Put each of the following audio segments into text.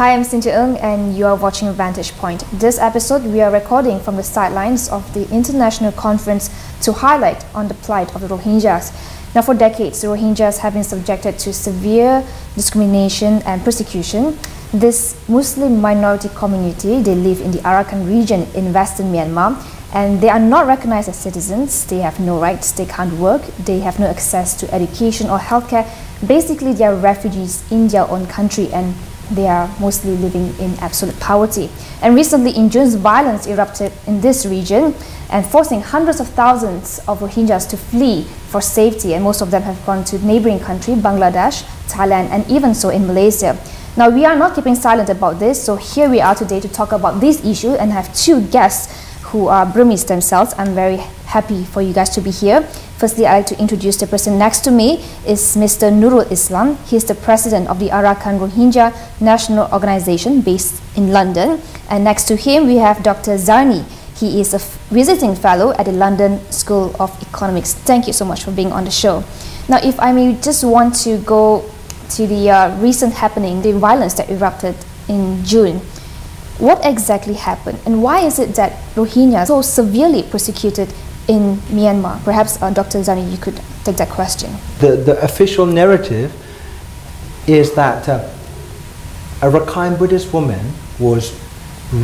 Hi, I'm Cynthia and you are watching Vantage Point. This episode, we are recording from the sidelines of the international conference to highlight on the plight of the Rohingyas. Now, for decades, the Rohingyas have been subjected to severe discrimination and persecution. This Muslim minority community, they live in the Arakan region in western Myanmar, and they are not recognized as citizens. They have no rights, they can't work, they have no access to education or healthcare. Basically, they are refugees in their own country, and they are mostly living in absolute poverty. And recently in June, violence erupted in this region and forcing hundreds of thousands of Rohingyas to flee for safety, and most of them have gone to neighboring countries, Bangladesh, Thailand, and even so in Malaysia. Now, we are not keeping silent about this, so here we are today to talk about this issue and have two guests who are Burmese themselves. I'm very happy for you guys to be here. Firstly, I'd like to introduce the person next to me is Mr. Nurul Islam. He is the president of the Arakan Rohingya National Organization based in London. And next to him, we have Dr. Zarni. He is a visiting fellow at the London School of Economics. Thank you so much for being on the show. Now, if I may just want to go to the recent happening, the violence that erupted in June. What exactly happened, and why is it that Rohingya are so severely persecuted in Myanmar? Perhaps Dr. Zarni, you could take that question. The official narrative is that a Rakhine Buddhist woman was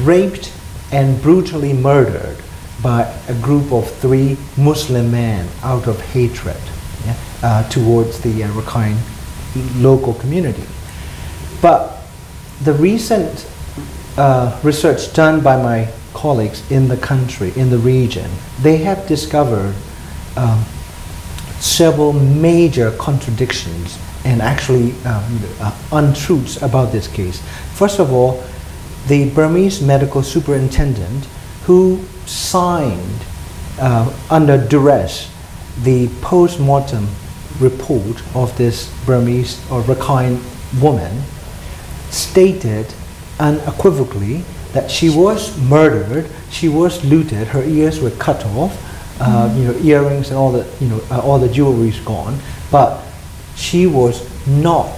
raped and brutally murdered by a group of 3 Muslim men out of hatred towards the Rakhine local community. But the recent research done by my colleagues in the country, in the region, they have discovered several major contradictions and actually untruths about this case. First of all, the Burmese medical superintendent who signed under duress the post-mortem report of this Burmese or Rakhine woman stated unequivocally that she was murdered, she was looted, her ears were cut off, earrings and all the jewelry is gone, but she was not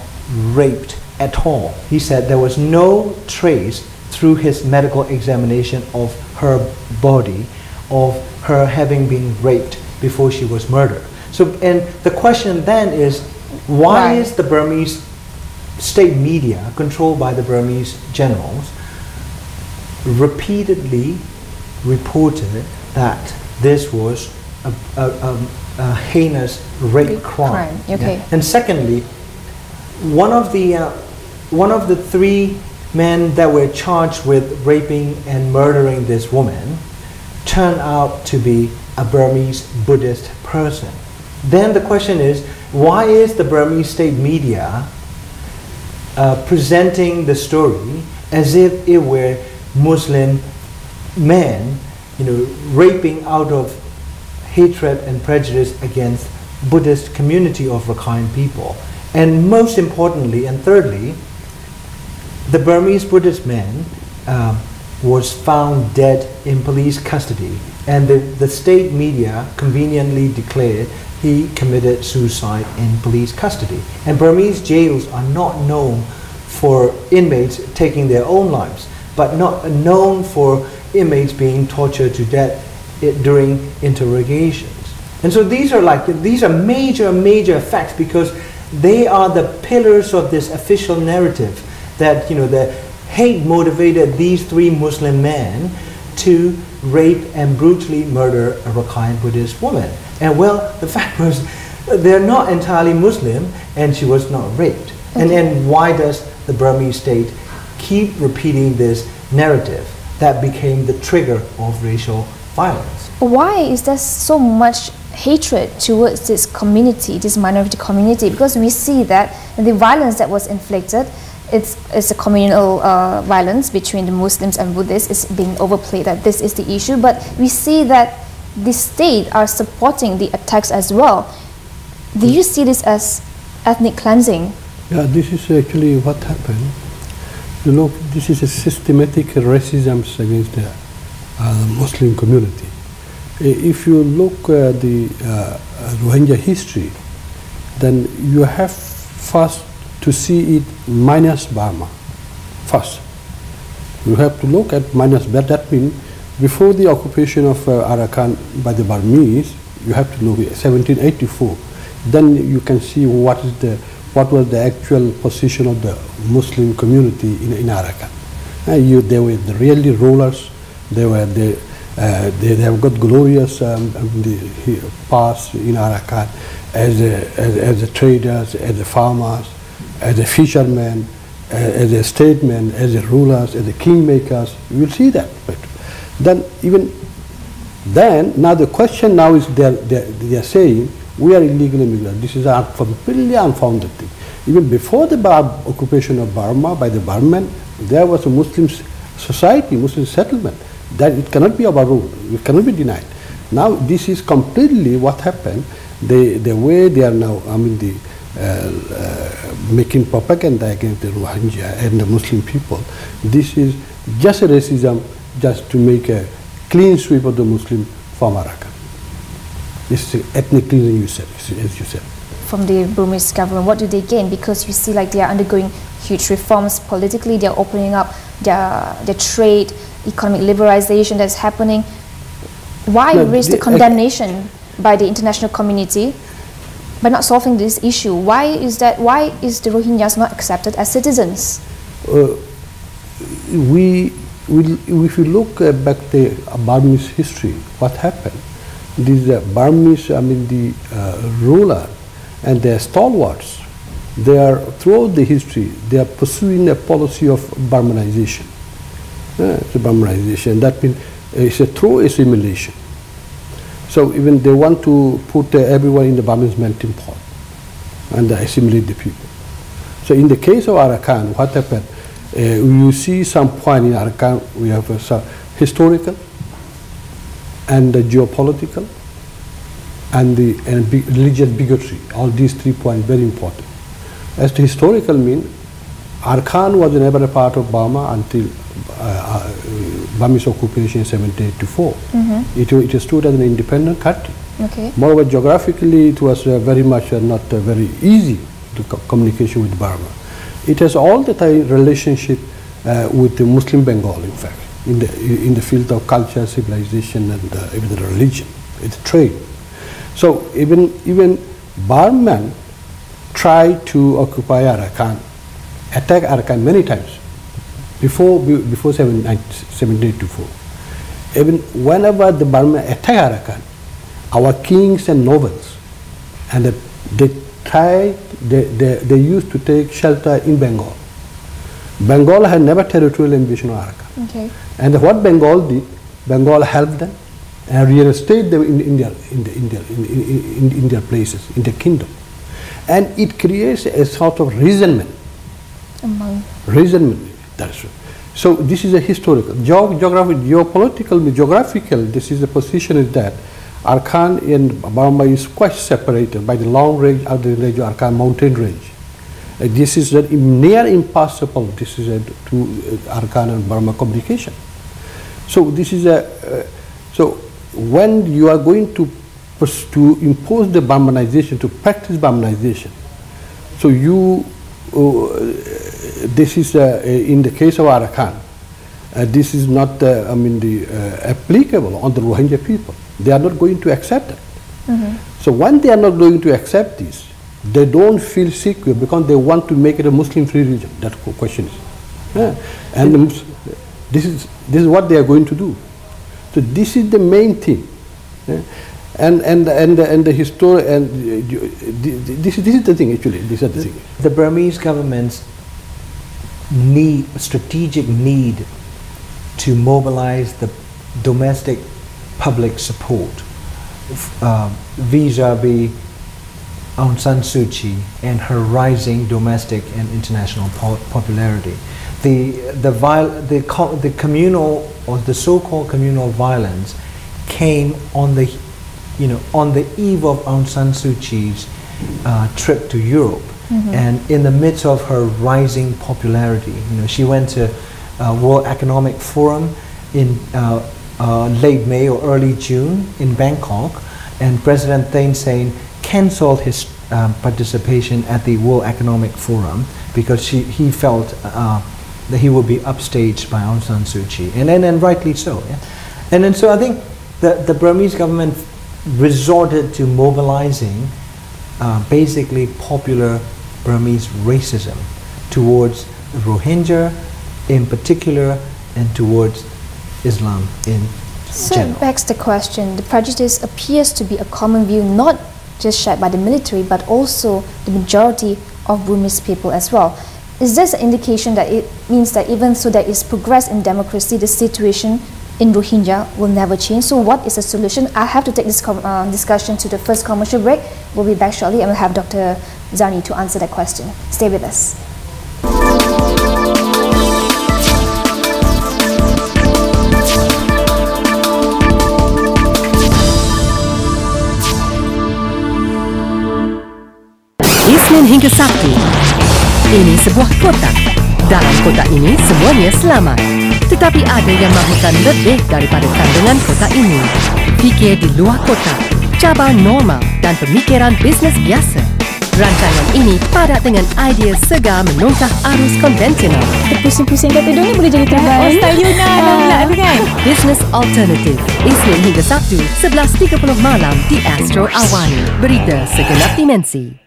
raped at all. He said there was no trace through his medical examination of her body of her having been raped before she was murdered. So, and the question then is, why is the Burmese state media, controlled by the Burmese generals, repeatedly reported that this was a heinous rape crime? Okay. Yeah. And secondly, one of the 3 men that were charged with raping and murdering this woman turned out to be a Burmese Buddhist person. Then the question is, why is the Burmese state media presenting the story as if it were Muslim men, raping out of hatred and prejudice against Buddhist community of Rakhine people? And most importantly, and thirdly, the Burmese Buddhist man was found dead in police custody, and the state media conveniently declared he committed suicide in police custody. And Burmese jails are not known for inmates taking their own lives, but not known for inmates being tortured to death during interrogations. And so these are major facts, because they are the pillars of this official narrative that the hate motivated these 3 Muslim men to rape and brutally murder a Rakhine Buddhist woman. And well, the fact was, they're not entirely Muslim, and she was not raped. Okay. And why does the Burmese state keep repeating this narrative that became the trigger of racial violence? Why is there so much hatred towards this community, this minority community? Because we see that the violence that was inflicted, it's a communal violence between the Muslims and Buddhists. It's being overplayed that this is the issue, but we see that the state are supporting the attacks as well. Do you see this as ethnic cleansing? Yeah, this is actually what happened. This is a systematic racism against the Muslim community. If you look at the Rohingya history, then you have first to see it minus Burma. first. You have to look at minus that. That means before the occupation of Arakan by the Burmese, you have to look at 1784. Then you can see what was the actual position of the Muslim community in Arakan. They were the really rulers. They have got glorious past in Arakan as a traders, as a farmers, as a fishermen, as a statesmen, as a rulers, as a kingmakers. You will see that. But then now the question now is they are saying we are illegal immigrants. This is a completely unfounded thing. Even before the occupation of Burma by the Burman, there was a Muslim society, Muslim settlement. That it cannot be overruled. It cannot be denied. Now this is completely what happened. The way they are now, making propaganda against the Rohingya and the Muslim people. This is just a racism, just to make a clean sweep of the Muslim from Arakan. This is ethnic cleansing, as you said. From the Burmese government, what do they gain? Because you see, like, they are undergoing huge reforms politically. They are opening up their trade, economic liberalization that's happening. Why raise the condemnation by the international community by not solving this issue? Why is that? Why is the Rohingyas not accepted as citizens? If you look back the Burmese history, what happened? These Burmese, the ruler and their stalwarts, they are throughout the history they are pursuing a policy of Burmanization. Burmanization, that means it's a through assimilation. So even they want to put everyone in the Burmese melting pot and assimilate the people. So in the case of Arakan, what happened? You see some point in Arakan, we have historical and geopolitical and religious bigotry. All these 3 points very important. As to historical mean, Arakan was never a part of Burma until Burmese occupation in 1784. It stood as an independent country. Okay. Moreover, geographically, it was very much not very easy to communication with Burma. It has all the time relationship with the Muslim Bengal, in fact, in the field of culture, civilization, and even the religion, it's trade. So even Burman tried to occupy Arakan, attack Arakan many times before 1784. Even whenever the Burma attacked Arakan, our kings and nobles, and they used to take shelter in Bengal. Bengal had never territorial ambition on Arakan. Okay. And what Bengal did, Bengal helped them and reinstated them in their places, in their kingdom. And it creates a sort of resentment. Resentment, that's right. So this is a historical, geographical, this is the position is that Arakan in Burma is quite separated by the long range of the range of Arakan mountain range. This is near impossible, this is to Arakan and Burma communication. So this is so when you are going to impose the Burmanization, to practice Burmanization, so you, this is in the case of Arakan, this is not applicable on the Rohingya people. They are not going to accept it. So when they are not going to accept this, they don't feel secure because they want to make it a Muslim-free region. That question is, and this is what they are going to do. So this is the main thing, and the history, and this is the thing actually. This is the thing. The Burmese government's strategic need to mobilize the domestic public support vis-a-vis Aung San Suu Kyi and her rising domestic and international popularity. The communal or the so-called communal violence came on the eve of Aung San Suu Kyi's trip to Europe, and in the midst of her rising popularity. She went to World Economic Forum in late May or early June in Bangkok, and President Thein Sein cancelled his participation at the World Economic Forum because he felt that he will be upstaged by Aung San Suu Kyi, and rightly so. Yeah? And then so I think the Burmese government resorted to mobilizing basically popular Burmese racism towards Rohingya in particular and towards Islam in so general. it begs the question, the prejudice appears to be a common view not just shared by the military but also the majority of Burmese people as well. Is this an indication that it means that even though there is progress in democracy, the situation in Rohingya will never change? So what is the solution? I have to take this discussion to the first commercial break. We'll be back shortly and we'll have Dr. Zarni to answer that question. Stay with us. Isnin hingga Sabtu. Ini sebuah kotak. Dalam kotak ini semuanya selamat. Tetapi ada yang mahukan lebih daripada kandungan kotak ini. Fikir di luar kotak, cabar normal dan pemikiran bisnes biasa. Rancangan ini padat dengan idea segar menongkah arus konvensional. Pusing-pusing kat tudung ni boleh jadi terbang. Oh, style Yuna dah pula tu kan? Business Alternative. Isnin hingga Sabtu, 11.30 malam di Astrwo Awani. Berita segenap dimensi.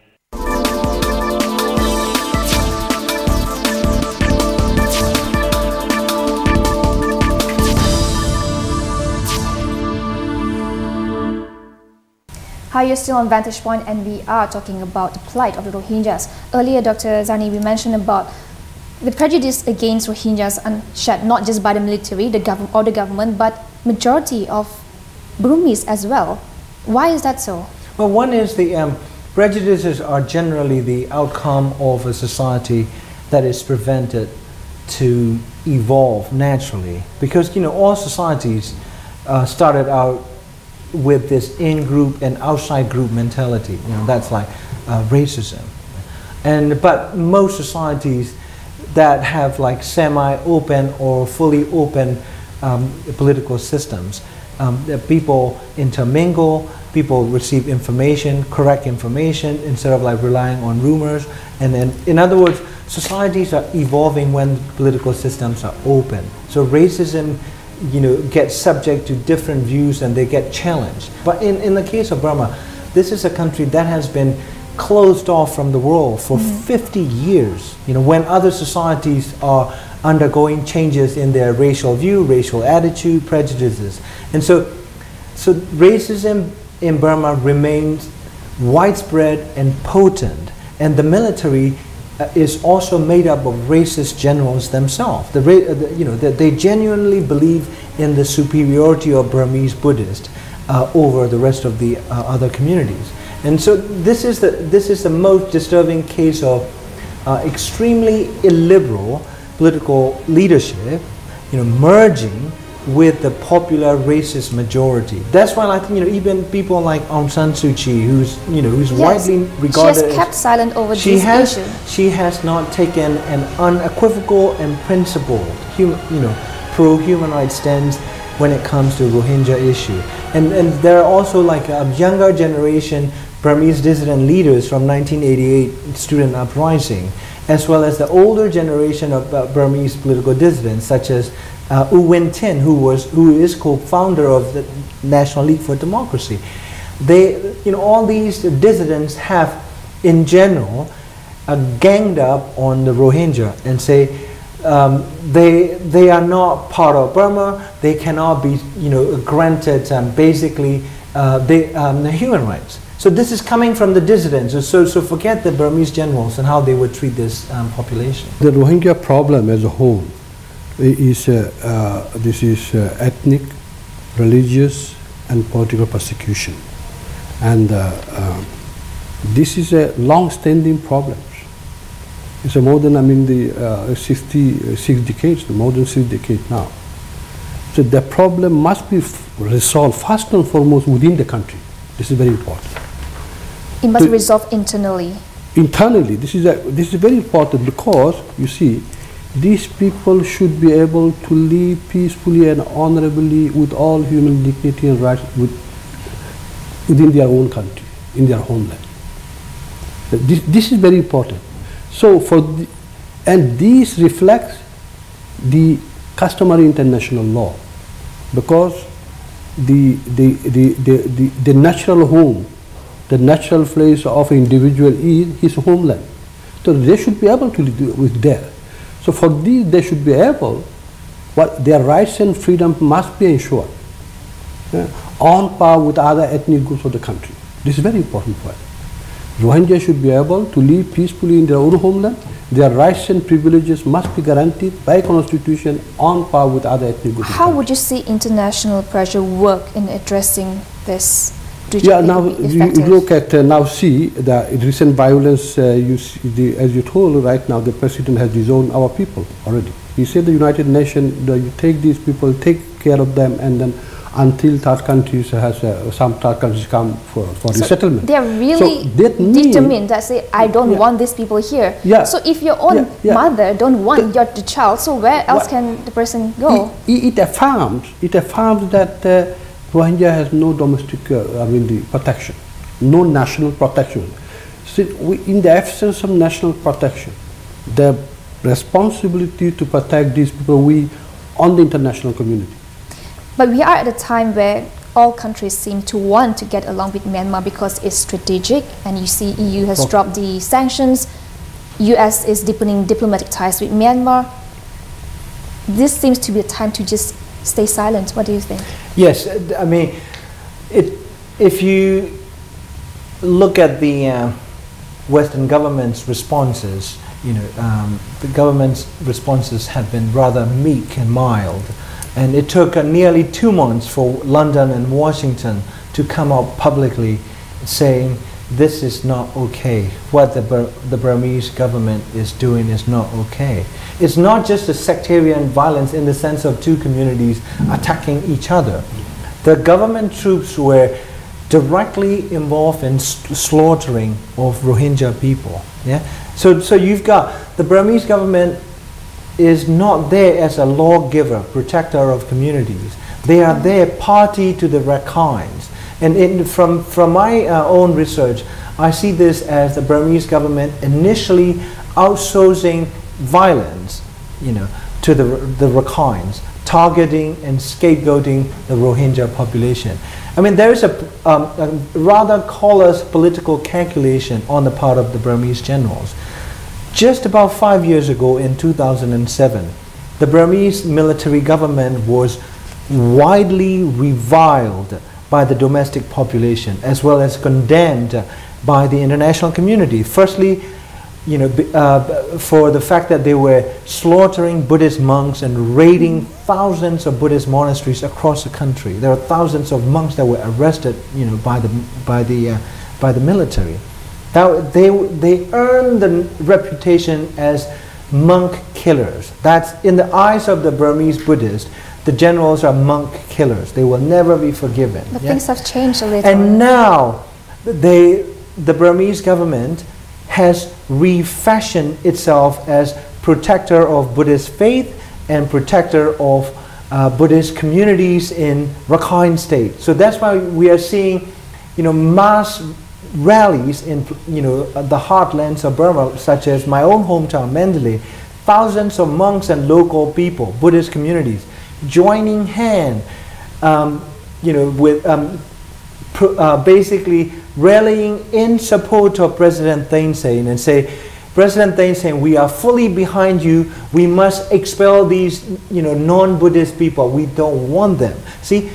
Hi, you're still on Vantage Point and we are talking about the plight of the Rohingyas. Earlier, Dr. Zarni, we mentioned about the prejudice against Rohingyas shared not just by the military the government, but majority of Burmese as well. Why is that so? Well, one is the prejudices are generally the outcome of a society that is prevented to evolve naturally. Because, you know, all societies started out with this in-group and outside-group mentality. You know, that's like racism. But most societies that have like semi-open or fully open political systems, people intermingle, people receive information, correct information, instead of like relying on rumors. And then, in other words, societies are evolving when political systems are open. So racism, you know, get subject to different views and they get challenged. But in the case of Burma, this is a country that has been closed off from the world for 50 years. You know, when other societies are undergoing changes in their racial view, racial attitude, prejudices. And so racism in Burma remains widespread and potent, and the military is also made up of racist generals themselves. They genuinely believe in the superiority of Burmese Buddhists over the rest of the other communities. And so this is the most disturbing case of extremely illiberal political leadership, you know, merging with the popular racist majority. That's why I think, you know, even people like Aung San Suu Kyi, who's widely regarded, she has kept silent over this issue. She has not taken an unequivocal and principled, pro-human rights stance when it comes to Rohingya issue. And there are also like a younger generation Burmese dissident leaders from 1988 student uprising, as well as the older generation of Burmese political dissidents, such as U Win Tin, who is co-founder of the National League for Democracy. They, you know, all these dissidents have, in general, ganged up on the Rohingya and say they are not part of Burma. They cannot be, you know, granted basically the human rights. So this is coming from the dissidents. So forget the Burmese generals and how they would treat this population. The Rohingya problem as a whole is ethnic, religious, and political persecution, and this is a long-standing problem. It's a more than, I mean, the 66 decades, more than 6 decades now. So the problem must be resolved first and foremost within the country. This is very important. It must be resolved internally. Internally, this is very important, because you see, these people should be able to live peacefully and honorably with all human dignity and rights within their own country, in their homeland. This is very important. So and this reflects the customary international law, because the natural home, the natural place of an individual is his homeland. So they should be able to live with there. So for these, they should be able, their rights and freedom must be ensured on par with other ethnic groups of the country. This is very important point. Rohingya should be able to live peacefully in their own homeland. Their rights and privileges must be guaranteed by constitution on par with other ethnic groups. How would you see international pressure work in addressing this? Yeah, now you look at see the recent violence. You see as you told right now, the president has disowned our people already. He said the United Nations, you take these people, take care of them, and then until third countries some third countries come for resettlement. They are really determined that say, I don't want these people here. Yeah. So if your own mother don't want the child, so where else can the person go? It affirms that Rohingya has no domestic, the protection, no national protection. So in the absence of national protection, the responsibility to protect these people on the international community. But we are at a time where all countries seem to want to get along with Myanmar because it's strategic, and you see EU has dropped the sanctions, US is deepening diplomatic ties with Myanmar. This seems to be a time to just stay silent. What do you think? Yes, I mean, if you look at the Western government's responses, the government's responses have been rather meek and mild. And it took nearly 2 months for London and Washington to come out publicly saying this is not okay. What the Burmese government is doing is not okay. It's not just a sectarian violence in the sense of two communities attacking each other. The government troops were directly involved in slaughtering of Rohingya people. Yeah? So you've got the Burmese government is not there as a lawgiver, protector of communities. They are there party to the Rakhines. And from my own research, I see this as the Burmese government initially outsourcing violence, to the Rakhines, targeting and scapegoating the Rohingya population. I mean, there is a rather callous political calculation on the part of the Burmese generals. Just about 5 years ago, in 2007, the Burmese military government was widely reviled by the domestic population, as well as condemned by the international community. Firstly, for the fact that they were slaughtering Buddhist monks and raiding thousands of Buddhist monasteries across the country. There are thousands of monks that were arrested, by the military. They earned the reputation as monk killers. That's in the eyes of the Burmese Buddhists. The generals are monk killers. They will never be forgiven. But things have changed a little. And now, the Burmese government has refashioned itself as protector of Buddhist faith and protector of Buddhist communities in Rakhine State. So that's why we are seeing, mass rallies in the heartlands of Burma, such as my own hometown, Mandalay. Thousands of monks and local people, Buddhist communities, joining hand, with basically rallying in support of President Thein Sein and say, President Thein Sein, we are fully behind you. We must expel these, non-Buddhist people. We don't want them. See,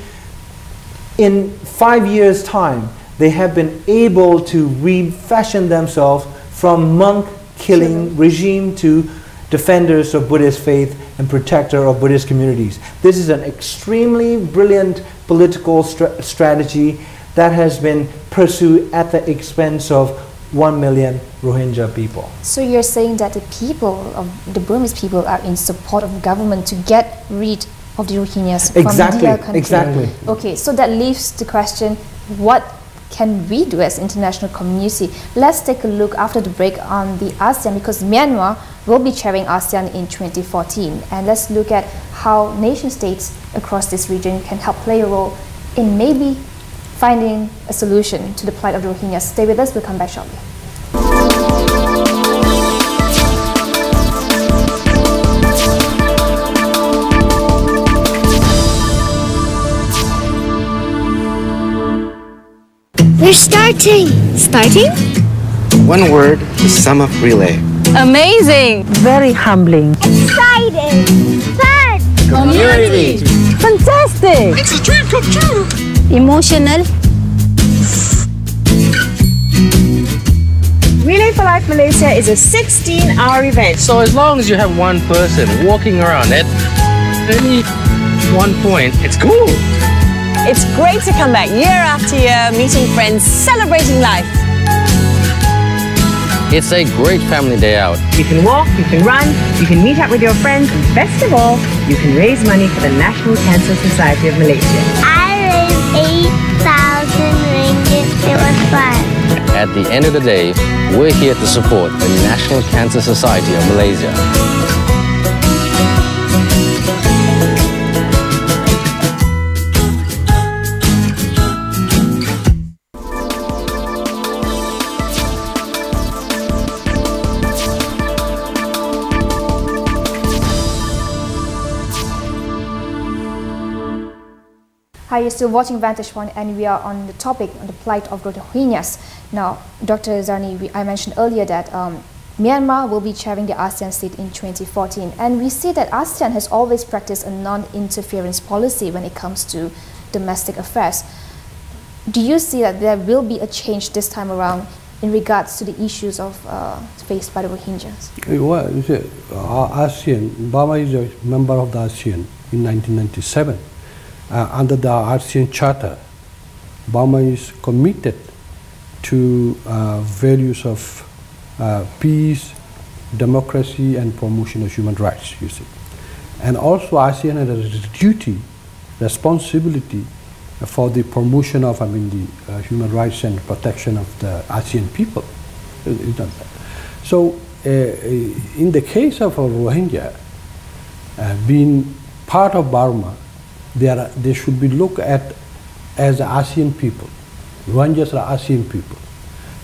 in 5 years' time, they have been able to refashion themselves from monk-killing regime to defenders of Buddhist faith and protector of Buddhist communities. This is an extremely brilliant political strategy that has been pursued at the expense of 1 million Rohingya people. So you're saying that the Burmese people are in support of the government to get rid of the Rohingyas from their country? Exactly. Okay, so that leaves the question, what can we do as international community? Let's take a look after the break on the ASEAN, because Myanmar will be chairing ASEAN in 2014. And let's look at how nation states across this region can help play a role in maybe finding a solution to the plight of the Rohingyas. Stay with us, we'll come back shortly. We're starting. Starting? One word to sum up relay. Amazing. Very humbling. Exciting. Fun. Community. Fantastic. It's a dream come true. Emotional. Relay for Life Malaysia is a 16-hour event. So as long as you have one person walking around at any one point, it's cool. It's great to come back year after year, meeting friends, celebrating life. It's a great family day out. You can walk, you can run, you can meet up with your friends, and best of all, you can raise money for the National Cancer Society of Malaysia. I raised 8,000 ringgit. It was fun. At the end of the day, we're here to support the National Cancer Society of Malaysia. Hi, you're still watching Vantage Point, and we are on the topic on the plight of Rohingyas. Now, Dr. Zarni, I mentioned earlier that Myanmar will be chairing the ASEAN seat in 2014, and we see that ASEAN has always practiced a non-interference policy when it comes to domestic affairs. Do you see that there will be a change this time around in regards to the issues of faced by the Rohingyas? Well, ASEAN, Burma is a member of the ASEAN in 1997. Under the ASEAN Charter, Burma is committed to values of peace, democracy, and promotion of human rights, you see. And also ASEAN has a duty, responsibility for the promotion of, the human rights and protection of the ASEAN people. So, in the case of Rohingya, being part of Burma, they should be looked at as ASEAN people. Rohingyas are ASEAN people.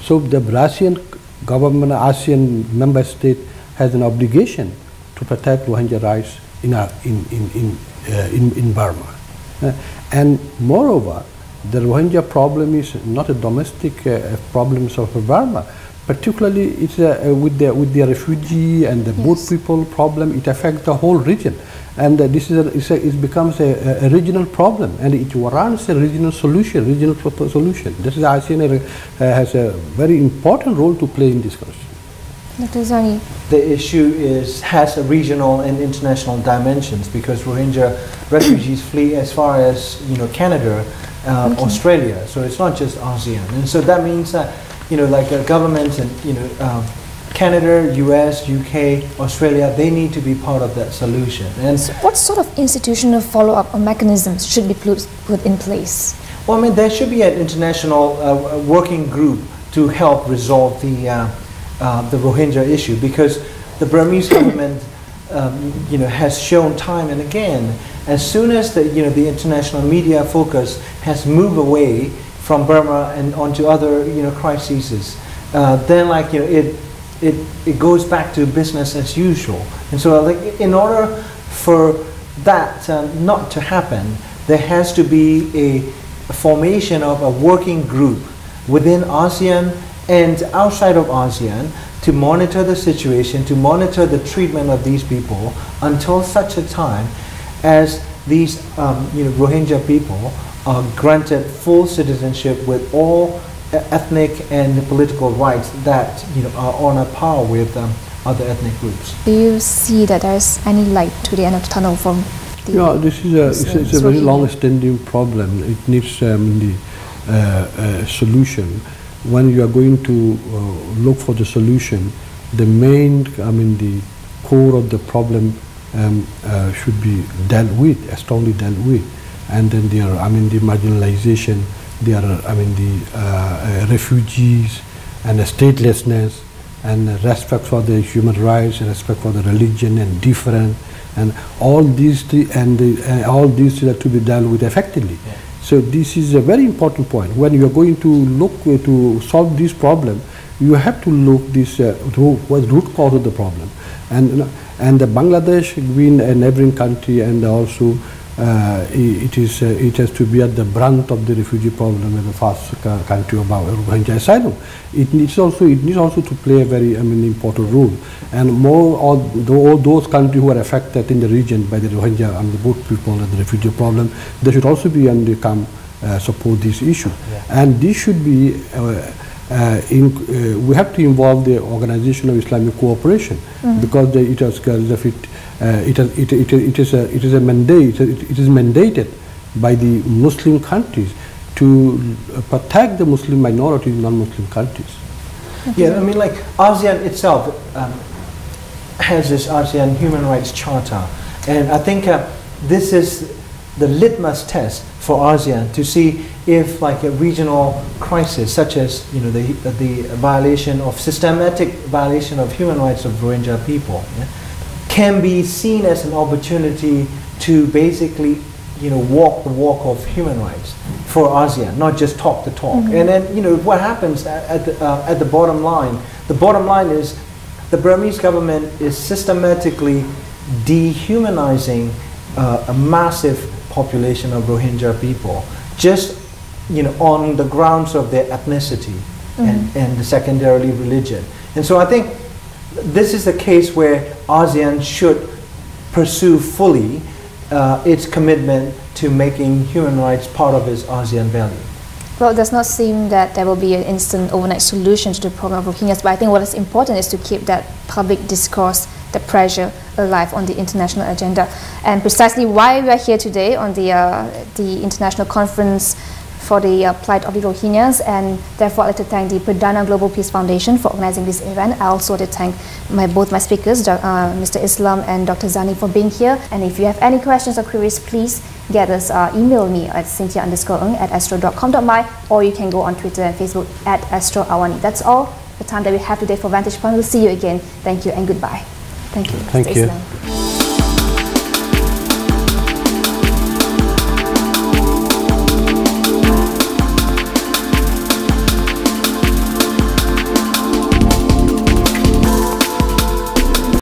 So the ASEAN government, ASEAN member state has an obligation to protect Rohingya rights in Burma. And moreover, the Rohingya problem is not a domestic problem of Burma. Particularly, it's with the refugee and the boat people problem. It affects the whole region. And this it becomes a regional problem, and it warrants a regional solution. This is ASEAN has a very important role to play in this question. Dr. Zarni. The issue has a regional and international dimensions, because Rohingya refugees flee as far as Canada, Australia. So it's not just ASEAN, and so that means that like governments and Canada, US, UK, Australia, they need to be part of that solution. And so what sort of institutional follow-up or mechanisms should be put in place? Well, there should be an international working group to help resolve the Rohingya issue, because the Burmese government, has shown time and again, as soon as the international media focus has moved away from Burma and onto other crises, then it goes back to business as usual. And so in order for that not to happen, there has to be a formation of a working group within ASEAN and outside of ASEAN to monitor the situation, to monitor the treatment of these people until such a time as these Rohingya people are granted full citizenship with all ethnic and political rights that are on a par with other ethnic groups. Do you see that there is any light to the end of the tunnel from the this is a very long-standing problem. It needs the solution. When you are going to look for the solution, the main, the core of the problem should be dealt with, strongly dealt with, and then there are, the marginalization. There are, the refugees and the statelessness and respect for the human rights and respect for the religion and different, and all these all these have to be dealt with effectively. Yeah. So this is a very important point. When you are going to look to solve this problem, you have to look this what root cause of the problem, and the Bangladesh being a neighboring country and also it has to be at the brunt of the refugee problem as the first country about Rohingya asylum. It needs also to play a very important role, and more all those countries who are affected in the region by the Rohingya and the boat people and the refugee problem, they should also be support this issue, and this should be we have to involve the Organization of Islamic Cooperation, because it is mandated by the Muslim countries to protect the Muslim minority in non-Muslim countries. Yeah, I mean, like ASEAN itself has this ASEAN Human Rights Charter, and I think this is the litmus test for ASEAN to see if, like, a regional crisis, such as the systematic violation of human rights of Rohingya people, can be seen as an opportunity to basically, walk the walk of human rights for ASEAN, not just talk the talk. And then, what happens at the bottom line? The bottom line is the Burmese government is systematically dehumanizing a massive population of Rohingya people, just on the grounds of their ethnicity and secondarily religion. And so I think this is the case where ASEAN should pursue fully its commitment to making human rights part of its ASEAN value. Well, it does not seem that there will be an instant overnight solution to the problem of Rohingyas, but I think what is important is to keep that public discourse, the pressure alive on the international agenda. And precisely why we are here today on the international conference for the plight of the Rohingyas, and therefore I'd like to thank the Perdana Global Peace Foundation for organizing this event. I also want to thank both my speakers, Mr. Islam and Dr. Zarni, for being here. And if you have any questions or queries, please get us, email me at cynthia_ng@astro.com.my, or you can go on Twitter and Facebook at @AstroAwani. That's all the time that we have today for Vantage Point. We'll see you again. Thank you and goodbye. Thank you. Thank Mr. you. Islam.